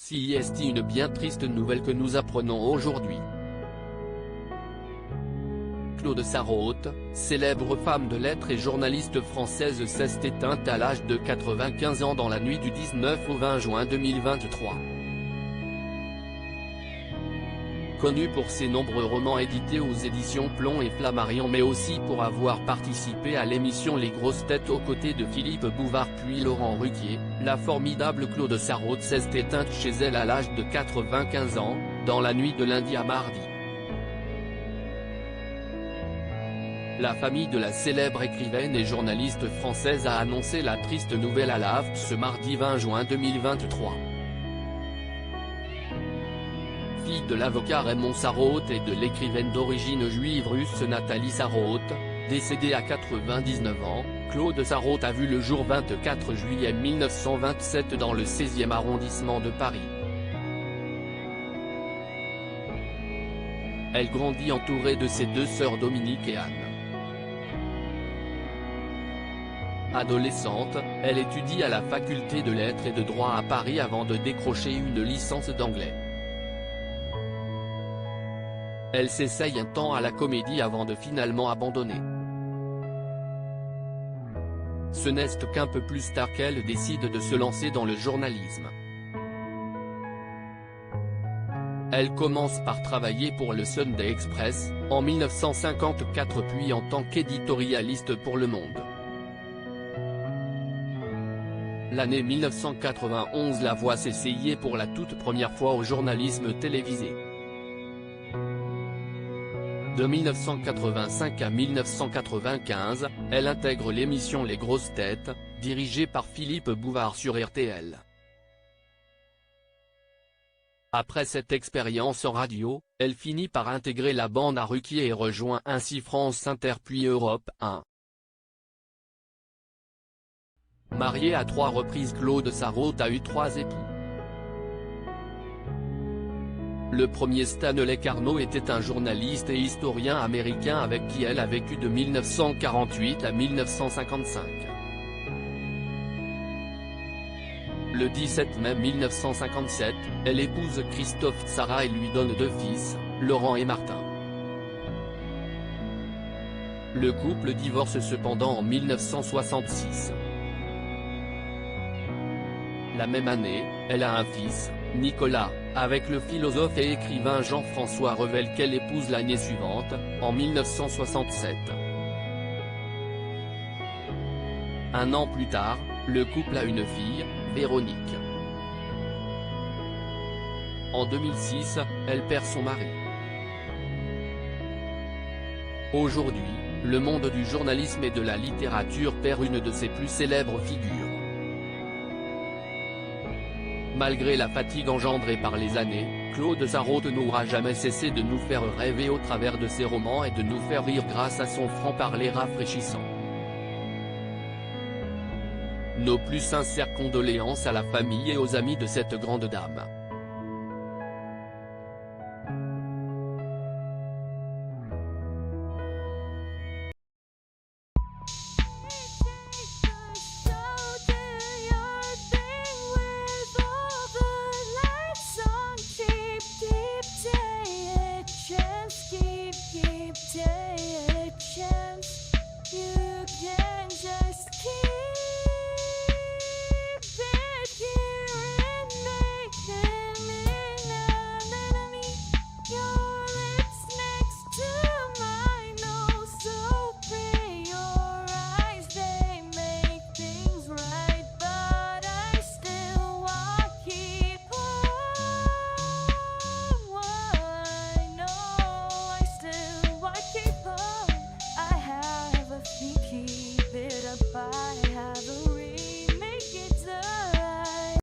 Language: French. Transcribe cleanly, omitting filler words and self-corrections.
C'est une bien triste nouvelle que nous apprenons aujourd'hui. Claude Sarraute, célèbre femme de lettres et journaliste française s'est éteinte à l'âge de 95 ans dans la nuit du 19 au 20 juin 2023. Connue pour ses nombreux romans édités aux éditions Plomb et Flammarion mais aussi pour avoir participé à l'émission Les Grosses Têtes aux côtés de Philippe Bouvard puis Laurent Ruquier, la formidable Claude Sarraute s'est éteinte chez elle à l'âge de 95 ans, dans la nuit de lundi à mardi. La famille de la célèbre écrivaine et journaliste française a annoncé la triste nouvelle à la HAFT ce mardi 20 juin 2023. Fille de l'avocat Raymond Sarraute et de l'écrivaine d'origine juive russe Nathalie Sarraute, décédée à 99 ans, Claude Sarraute a vu le jour 24 juillet 1927 dans le 16e arrondissement de Paris. Elle grandit entourée de ses deux sœurs Dominique et Anne. Adolescente, elle étudie à la faculté de lettres et de droit à Paris avant de décrocher une licence d'anglais. Elle s'essaye un temps à la comédie avant de finalement abandonner. Ce n'est qu'un peu plus tard qu'elle décide de se lancer dans le journalisme. Elle commence par travailler pour le Sunday Express, en 1954 puis en tant qu'éditorialiste pour Le Monde. L'année 1991 la voit s'essayer pour la toute première fois au journalisme télévisé. De 1985 à 1995, elle intègre l'émission Les Grosses Têtes, dirigée par Philippe Bouvard sur RTL. Après cette expérience en radio, elle finit par intégrer la bande à Ruquier et rejoint ainsi France Inter puis Europe 1. Mariée à 3 reprises, Claude Sarraute a eu 3 époux. Le premier Stanley Carnot était un journaliste et historien américain avec qui elle a vécu de 1948 à 1955. Le 17 mai 1957, elle épouse Christophe Tsara et lui donne 2 fils, Laurent et Martin. Le couple divorce cependant en 1966. La même année, elle a un fils, Nicolas, avec le philosophe et écrivain Jean-François Revel qu'elle épouse l'année suivante, en 1967. Un an plus tard, le couple a une fille, Véronique. En 2006, elle perd son mari. Aujourd'hui, le monde du journalisme et de la littérature perd une de ses plus célèbres figures. Malgré la fatigue engendrée par les années, Claude Sarraute n'aura jamais cessé de nous faire rêver au travers de ses romans et de nous faire rire grâce à son franc-parler rafraîchissant. Nos plus sincères condoléances à la famille et aux amis de cette grande dame.